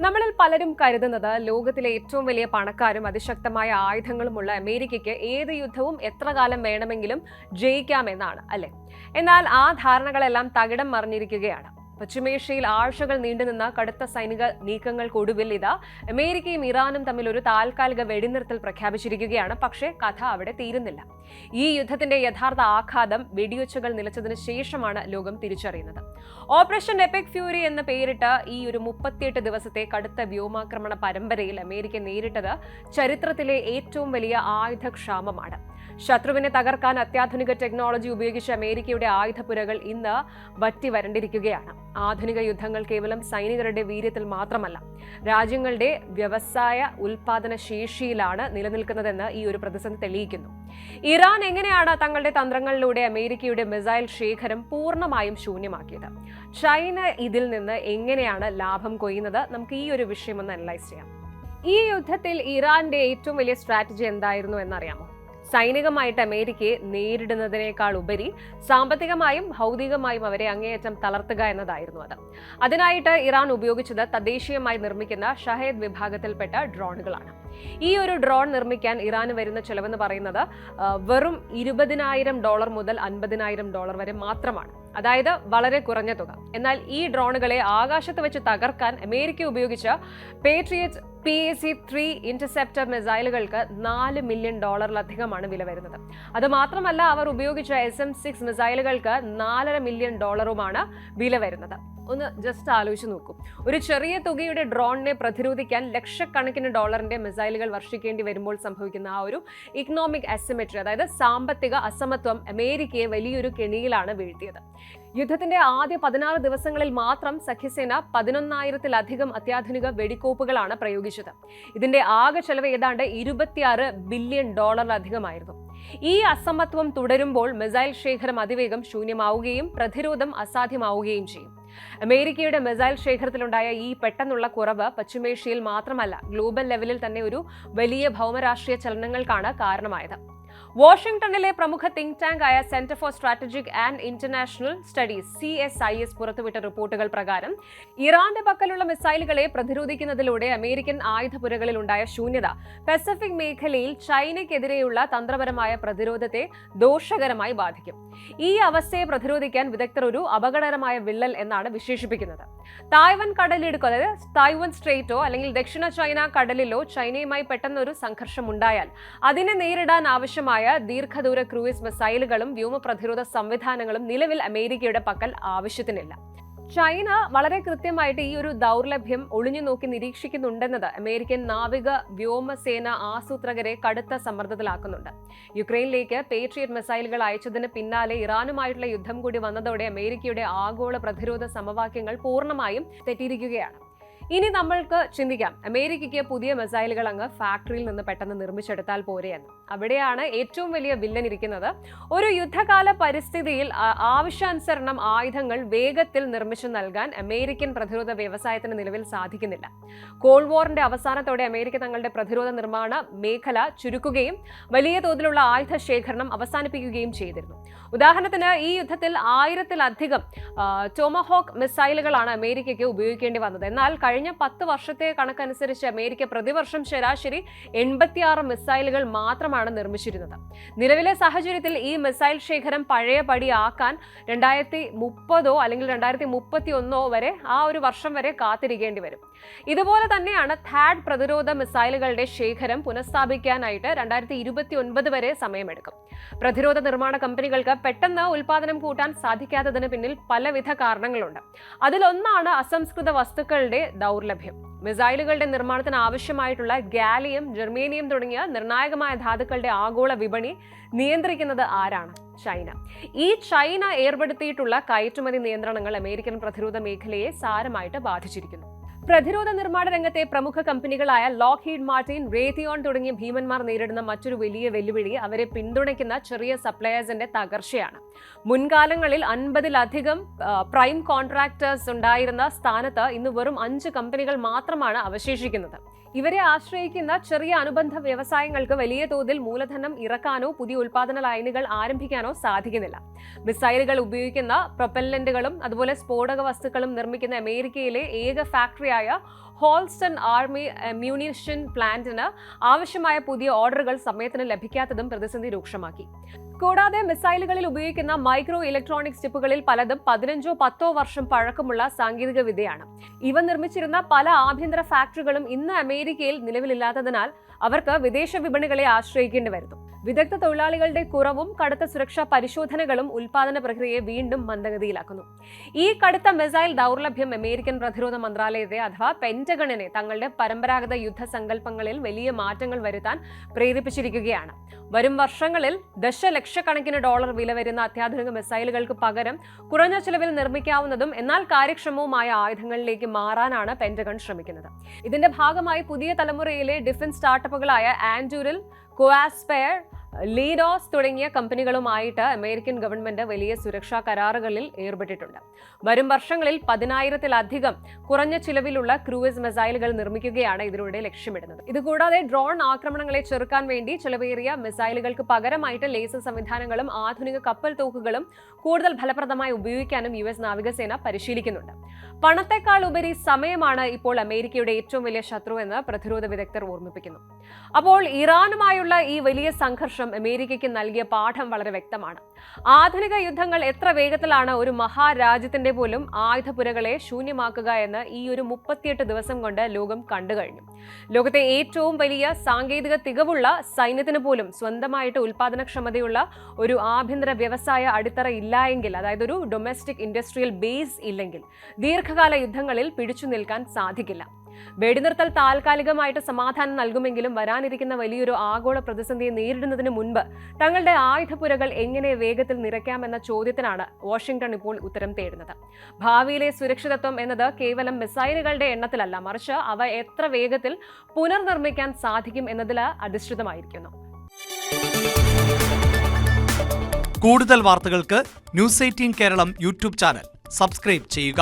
നമ്മളിൽ പലരും കരുതുന്നത് ലോകത്തിലെ ഏറ്റവും വലിയ പണക്കാരും അതിശക്തമായ ആയുധങ്ങളുമുള്ള അമേരിക്കയ്ക്ക് ഏത് യുദ്ധവും എത്ര കാലം വേണമെങ്കിലും ജയിക്കാമെന്നാണ് അല്ലെ. എന്നാൽ ആ ധാരണകളെല്ലാം തകിടം മറിഞ്ഞിരിക്കുകയാണ്. പശ്ചിമേഷ്യയിൽ ആഴ്ചകൾ നീണ്ടുനിന്ന കടുത്ത സൈനിക നീക്കങ്ങൾക്കൊടുവിൽ ഇതാ അമേരിക്കയും ഇറാനും തമ്മിൽ ഒരു താൽക്കാലിക വെടിനിർത്തൽ പ്രഖ്യാപിച്ചിരിക്കുകയാണ്. പക്ഷേ കഥ അവിടെ തീരുന്നില്ല. ഈ യുദ്ധത്തിന്റെ യഥാർത്ഥ ആഘാതം വെടിയൊച്ചകൾ നിലച്ചതിന് ശേഷമാണ് ലോകം തിരിച്ചറിയുന്നത്. ഓപ്പറേഷൻ എപിക് ഫ്യൂരി എന്ന പേരിട്ട ഈ ഒരു 38 ദിവസത്തെ കടുത്ത വ്യോമാക്രമണ പരമ്പരയിൽ അമേരിക്ക നേരിട്ടത് ചരിത്രത്തിലെ ഏറ്റവും വലിയ ആയുധക്ഷാമമാണ്. ശത്രുവിനെ തകർക്കാൻ അത്യാധുനിക ടെക്നോളജി ഉപയോഗിച്ച അമേരിക്കയുടെ ആയുധപ്പുരകൾ ഇന്ന് വറ്റി വരണ്ടിരിക്കുകയാണ്. ആധുനിക യുദ്ധങ്ങൾ കേവലം സൈനികരുടെ വീര്യത്തിൽ മാത്രമല്ല, രാജ്യങ്ങളുടെ വ്യവസായ ഉൽപാദന ശേഷിയിലാണ് നിലനിൽക്കുന്നതെന്ന് ഈ ഒരു പ്രതിസന്ധി തെളിയിക്കുന്നു. ഇറാൻ എങ്ങനെയാണ് തങ്ങളുടെ തന്ത്രങ്ങളിലൂടെ അമേരിക്കയുടെ മിസൈൽ ശേഖരം പൂർണ്ണമായും ശൂന്യമാക്കിയത്? ചൈന ഇതിൽ നിന്ന് എങ്ങനെയാണ് ലാഭം കൊയ്യുന്നത്? നമുക്ക് ഈ ഒരു വിഷയം ഒന്ന് അനലൈസ് ചെയ്യാം. ഈ യുദ്ധത്തിൽ ഇറാന്റെ ഏറ്റവും വലിയ സ്ട്രാറ്റജി എന്തായിരുന്നു എന്നറിയാമോ? സൈനികമായിട്ട് അമേരിക്കയെ നേരിടുന്നതിനേക്കാൾ ഉപരി സാമ്പത്തികമായും ഭൗതികമായും അവരെ അങ്ങേയറ്റം തളർത്തുക എന്നതായിരുന്നു അത്. അതിനായിട്ട് ഇറാൻ ഉപയോഗിച്ചത് തദ്ദേശീയമായി നിർമ്മിക്കുന്ന ഷഹേദ് വിഭാഗത്തിൽപ്പെട്ട ഡ്രോണുകളാണ്. ഈ ഒരു ഡ്രോൺ നിർമ്മിക്കാൻ ഇറാന് വരുന്ന ചെലവെന്ന് പറയുന്നത് വെറും $20,000 മുതൽ $50,000 വരെ മാത്രമാണ്. അതായത് വളരെ കുറഞ്ഞ തുക. എന്നാൽ ഈ ഡ്രോണുകളെ ആകാശത്ത് വെച്ച് തകർക്കാൻ അമേരിക്ക ഉപയോഗിച്ച പേട്രിയറ്റ് PAC-3 ഇന്റർസെപ്റ്റർ മിസൈലുകൾക്ക് $4 മില്യൺ വില വരുന്നത്. അത് മാത്രമല്ല, അവർ ഉപയോഗിച്ച SM-6 മിസൈലുകൾക്ക് $4.5 മില്യൺ വില വരുന്നത്. ഒന്ന് ജസ്റ്റ് ആലോചിച്ച് നോക്കൂ. ഒരു ചെറിയ തുകയുടെ ഡ്രോണിനെ പ്രതിരോധിക്കാൻ ലക്ഷക്കണക്കിന് ഡോളറിന്റെ മിസൈലുകൾ വർഷിക്കേണ്ടി വരുമ്പോൾ സംഭവിക്കുന്ന ആ ഒരു ഇക്കണോമിക് അസിമെട്രി, അതായത് സാമ്പത്തിക അസമത്വം, അമേരിക്കയെ വലിയൊരു കെണിയിലാണ് വീഴ്ത്തിയത്. യുദ്ധത്തിന്റെ ആദ്യ 16 ദിവസങ്ങളിൽ മാത്രം സഖ്യസേന 11,000-ലധികം അത്യാധുനിക വെടിക്കോപ്പുകളാണ് പ്രയോഗിച്ചത്. ഇതിന്റെ ആകെ ചെലവ് ഏതാണ്ട് $26 ബില്യൺ അധികമായിരുന്നു. ഈ അസമത്വം തുടരുമ്പോൾ മിസൈൽ ശേഖരം അതിവേഗം ശൂന്യമാവുകയും പ്രതിരോധം അസാധ്യമാവുകയും ചെയ്യും. അമേരിക്കയുടെ മിസൈൽ ശേഖരത്തിലുണ്ടായ ഈ പെട്ടെന്നുള്ള കുറവ് പശ്ചിമേഷ്യയിൽ മാത്രമല്ല, ഗ്ലോബൽ ലെവലിൽ തന്നെ ഒരു വലിയ ഭൗമരാഷ്ട്രീയ ചലനങ്ങൾക്കാണ് കാരണമായത്. വാഷിംഗ്ടണിലെ പ്രമുഖ തിങ്ക് ടാങ്ക് ആയ centre for strategic and international studies CSIS പുറത്തുവിട്ട റിപ്പോർട്ടുകൾ പ്രകാരം ഇറാന്റെ പക്കലുള്ള മിസൈലുകളെ പ്രതിരോധിക്കുന്നതിലൂടെ അമേരിക്കൻ ആയുധപുരകളിൽ ഉണ്ടായ ശൂന്യത പസഫിക് മേഖലയിൽ ചൈനയ്ക്കെതിരെയുള്ള തന്ത്രപരമായ പ്രതിരോധത്തെ ദോഷകരമായി ബാധിക്കും. ഈ അവസ്ഥയെ പ്രതിരോധിക്കാൻ വിദഗ്ധർ ഒരു അപകടകരമായ വിള്ളൽ എന്നാണ് വിശേഷിപ്പിക്കുന്നത്. തായ്വാൻ കടലിടുക്കോ, അതായത് തായ്വാൻ സ്ട്രേറ്റോ അല്ലെങ്കിൽ ദക്ഷിണ ചൈന കടലിലോ ചൈനയുമായി പെട്ടെന്നൊരു സംഘർഷം ഉണ്ടായാൽ അതിനെ നേരിടാൻ ആവശ്യമായ ദീർഘദൂര ക്രൂയിസ് മിസൈലുകളും വ്യോമ പ്രതിരോധ സംവിധാനങ്ങളും നിലവിൽ അമേരിക്കയുടെ പക്കൽ ആവശ്യത്തിനില്ല. ചൈന വളരെ കൃത്യമായിട്ട് ഈ ഒരു ദൗർലഭ്യം ഒളിഞ്ഞു നോക്കി നിരീക്ഷിക്കുന്നുണ്ടെന്നത് അമേരിക്കൻ നാവിക വ്യോമസേന ആസൂത്രകരെ കടുത്ത സമ്മർദ്ദത്തിലാക്കുന്നുണ്ട്. യുക്രൈനിലേക്ക് പേട്രിയറ്റ് മിസൈലുകൾ അയച്ചതിന് പിന്നാലെ ഇറാനുമായിട്ടുള്ള യുദ്ധം കൂടി വന്നതോടെ അമേരിക്കയുടെ ആഗോള പ്രതിരോധ സമവാക്യങ്ങൾ പൂർണ്ണമായും തെറ്റിയിരിക്കുകയാണ്. ഇനി നമ്മൾക്ക് ചിന്തിക്കാം, അമേരിക്കയ്ക്ക് പുതിയ മിസൈലുകൾ അങ്ങ് ഫാക്ടറിയിൽ നിന്ന് പെട്ടെന്ന് നിർമ്മിച്ചെടുത്താൽ പോരെയെന്ന്. അവിടെയാണ് ഏറ്റവും വലിയ വില്ലൻ ഇരിക്കുന്നത്. ഒരു യുദ്ധകാല പരിസ്ഥിതിയിൽ ആവശ്യാനുസരണം ആയുധങ്ങൾ വേഗത്തിൽ നിർമ്മിച്ചു നൽകാൻ അമേരിക്കൻ പ്രതിരോധ വ്യവസായത്തിന് നിലവിൽ സാധിക്കുന്നില്ല. കോൾഡ് വാറിന്റെ അവസാനത്തോടെ അമേരിക്ക തങ്ങളുടെ പ്രതിരോധ നിർമ്മാണ മേഖല ചുരുക്കുകയും വലിയ തോതിലുള്ള ആയുധ ശേഖരണം അവസാനിപ്പിക്കുകയും ചെയ്തിരുന്നു. ഉദാഹരണത്തിന്, ഈ യുദ്ധത്തിൽ 1000-ലധികം ടോമഹോക്ക് മിസൈലുകളാണ് അമേരിക്കയ്ക്ക് ഉപയോഗിക്കേണ്ടി വന്നത്. എന്നാൽ കഴിഞ്ഞ 10 വർഷത്തെ കണക്കനുസരിച്ച് അമേരിക്ക പ്രതിവർഷം ശരാശരി 86 മിസൈലുകൾ മാത്രമാണ് നിർമ്മിച്ചിരുന്നത്. നിലവിലെ സാഹചര്യത്തിൽ ഈ മിസൈൽ ശേഖരം പഴയപടി ആക്കാൻ 2030 അല്ലെങ്കിൽ 2031 വരെ, ആ ഒരു വർഷം വരെ കാത്തിരിക്കേണ്ടി വരും. ഇതുപോലെ തന്നെയാണ് THAAD പ്രതിരോധ മിസൈലുകളുടെ ശേഖരം പുനഃസ്ഥാപിക്കാനായിട്ട് 2029 വരെ സമയമെടുക്കും. പ്രതിരോധ നിർമ്മാണ കമ്പനികൾക്ക് പെട്ടെന്ന് ഉൽപാദനം കൂട്ടാൻ സാധിക്കാത്തതിന് പിന്നിൽ പലവിധ കാരണങ്ങളുണ്ട്. അതിലൊന്നാണ് അസംസ്കൃത വസ്തുക്കളുടെ ദൗർലഭ്യം. മിസൈലുകളുടെ നിർമ്മാണത്തിന് ആവശ്യമായിട്ടുള്ള ഗാലിയം, ജെർമേനിയം തുടങ്ങിയ നിർണായകമായ ധാതുക്കളുടെ ആഗോള വിപണി നിയന്ത്രിക്കുന്നത് ആരാണ്? ചൈന. ഈ ചൈന ഏർപ്പെടുത്തിയിട്ടുള്ള കയറ്റുമതി നിയന്ത്രണങ്ങൾ അമേരിക്കൻ പ്രതിരോധ മേഖലയെ സാരമായിട്ട് ബാധിച്ചിരിക്കുന്നു. പ്രതിരോധ നിർമ്മാണ രംഗത്തെ പ്രമുഖ കമ്പനികളായ ലോക്ഹീഡ് മാർട്ടിൻ, റേത്തിയോൺ തുടങ്ങിയ ഭീമന്മാർ നേരിടുന്ന മറ്റൊരു വലിയ വെല്ലുവിളി അവരെ പിന്തുണയ്ക്കുന്ന ചെറിയ സപ്ലയേഴ്സിന്റെ തകർച്ചയാണ്. മുൻകാലങ്ങളിൽ 50-ലധികം പ്രൈം കോൺട്രാക്ടേഴ്സ് ഉണ്ടായിരുന്ന സ്ഥാനത്ത് ഇന്ന് വെറും 5 കമ്പനികൾ മാത്രമാണ് അവശേഷിക്കുന്നത്. ഇവരെ ആശ്രയിക്കുന്ന ചെറിയ അനുബന്ധ വ്യവസായങ്ങൾക്ക് വലിയ തോതിൽ മൂലധനം ഇറക്കാനോ പുതിയ ഉൽപാദന ലൈനുകൾ ആരംഭിക്കാനോ സാധിക്കുന്നില്ല. മിസൈലുകൾ ഉപയോഗിക്കുന്ന പ്രൊപ്പല്ലന്റുകളും അതുപോലെ സ്ഫോടക വസ്തുക്കളും നിർമ്മിക്കുന്ന അമേരിക്കയിലെ ഏക ഫാക്ടറിയായ ഹോൾസ്റ്റൺ ആർമി മ്യൂണിഷൻ പ്ലാന്റിന് ആവശ്യമായ പുതിയ ഓർഡറുകൾ സമയത്തിന് ലഭിക്കാത്തതും പ്രതിസന്ധി രൂക്ഷമാക്കി. കൂടാതെ മിസൈലുകളിൽ ഉപയോഗിക്കുന്ന മൈക്രോ ഇലക്ട്രോണിക്സ് ചിപ്പുകളിൽ പലതും 15-10 വർഷം പഴക്കമുള്ള സാങ്കേതിക വിദ്യയാണ്. ഇവ നിർമ്മിച്ചിരുന്ന പല ആഭ്യന്തര ഫാക്ടറികളും ഇന്ന് അമേരിക്കയിൽ നിലവിലില്ലാത്തതിനാൽ അവർക്ക് വിദേശ വിപണികളെ ആശ്രയിക്കേണ്ടി വരുന്നു. വിദഗ്ധ തൊഴിലാളികളുടെ കുറവും കടുത്ത സുരക്ഷാ പരിശോധനകളും ഉൽപാദന പ്രക്രിയയെ വീണ്ടും മന്ദഗതിയിലാക്കുന്നു. ഈ കടുത്ത മിസൈൽ ദൗർലഭ്യം അമേരിക്കൻ പ്രതിരോധ മന്ത്രാലയത്തെ അഥവാ പെന്റഗണിനെ തങ്ങളുടെ പരമ്പരാഗത യുദ്ധസങ്കല്പങ്ങളിൽ വലിയ മാറ്റങ്ങൾ വരുത്താൻ പ്രേരിപ്പിച്ചിരിക്കുകയാണ്. വരും വർഷങ്ങളിൽ ദശലക്ഷക്കണക്കിന് ഡോളർ വില വരുന്ന അത്യാധുനിക മിസൈലുകൾക്ക് പകരം കുറഞ്ഞ ചിലവിൽ നിർമ്മിക്കാവുന്നതും എന്നാൽ കാര്യക്ഷമവുമായ ആയുധങ്ങളിലേക്ക് മാറാനാണ് പെന്റഗൺ ശ്രമിക്കുന്നത്. ഇതിന്റെ ഭാഗമായി പുതിയ തലമുറയിലെ ഡിഫൻസ് സ്റ്റാർട്ടപ്പുകളായ ആൻഡ്യൂറിൽ, കോആസ്പെയർ, ലീഡോസ് തുടങ്ങിയ കമ്പനികളുമായിട്ട് അമേരിക്കൻ ഗവൺമെന്റ് വലിയ സുരക്ഷാ കരാറുകളിൽ ഏർപ്പെട്ടിട്ടുണ്ട്. വരും വർഷങ്ങളിൽ 10,000-ലധികം കുറഞ്ഞ ചിലവിലുള്ള ക്രൂയിസ് മിസൈലുകൾ നിർമ്മിക്കുകയാണ് ഇതിലൂടെ ലക്ഷ്യമിടുന്നത്. ഇതുകൂടാതെ ഡ്രോൺ ആക്രമണങ്ങളെ ചെറുക്കാൻ വേണ്ടി ചിലവേറിയ മിസൈലുകൾക്ക് പകരമായിട്ട് ലേസർ സംവിധാനങ്ങളും ആധുനിക കപ്പൽ തോക്കുകളും കൂടുതൽ ഫലപ്രദമായി ഉപയോഗിക്കാനും US നാവികസേന പരിശീലിക്കുന്നുണ്ട്. പണത്തെക്കാൾ ഉപരി സമയമാണ് ഇപ്പോൾ അമേരിക്കയുടെ ഏറ്റവും വലിയ ശത്രു എന്ന് പ്രതിരോധ വിദഗ്ധർ ഓർമ്മിപ്പിക്കുന്നു. അപ്പോൾ ഇറാനുമായുള്ള ഈ വലിയ സംഘർഷം അമേരിക്കയ്ക്ക് നൽകിയ പാഠം വളരെ വ്യക്തമാണ്. ആധുനിക യുദ്ധങ്ങൾ എത്ര വേഗത്തിലാണ് ഒരു മഹാരാജ്യത്തിന്റെ പോലും ആയുധപുരകളെ ശൂന്യമാക്കുക എന്ന് ഈ ഒരു 38 ദിവസം കൊണ്ട് ലോകം കണ്ടു കഴിഞ്ഞു. ലോകത്തെ ഏറ്റവും വലിയ സാങ്കേതിക തികവുള്ള സൈന്യത്തിന് പോലും സ്വന്തമായിട്ട് ഉൽപാദനക്ഷമതയുള്ള ഒരു ആഭ്യന്തര വ്യവസായ അടിത്തറ ഇല്ല എങ്കിൽ, അതായത് ഒരു ഡൊമസ്റ്റിക് ഇൻഡസ്ട്രിയൽ ബേസ് ഇല്ലെങ്കിൽ ദീർഘകാല യുദ്ധങ്ങളിൽ പിടിച്ചു നിൽക്കാൻ സാധിക്കില്ല. വെടിനിർത്തൽ താൽക്കാലികമായിട്ട് സമാധാനം നൽകുമെങ്കിലും വരാനിരിക്കുന്ന വലിയൊരു ആഗോള പ്രതിസന്ധിയെ നേരിടുന്നതിന് മുൻപ് തങ്ങളുടെ ആയുധപുരകൾ എങ്ങനെ വേഗത്തിൽ നിറയ്ക്കാമെന്ന ചോദ്യത്തിനാണ് വാഷിംഗ്ടൺ ഇപ്പോൾ ഉത്തരം തേടുന്നത്. ഭാവിയിലെ സുരക്ഷിതത്വം എന്നത് കേവലം മിസൈലുകളുടെ എണ്ണത്തിലല്ല, മറിച്ച് അവ എത്ര വേഗത്തിൽ പുനർനിർമ്മിക്കാൻ സാധിക്കും എന്നതിൽ അധിഷ്ഠിതമായിരിക്കുന്നു. കൂടുതൽ വാർത്തകൾക്ക് News 18 Keralam YouTube channel subscribe ചെയ്യുക.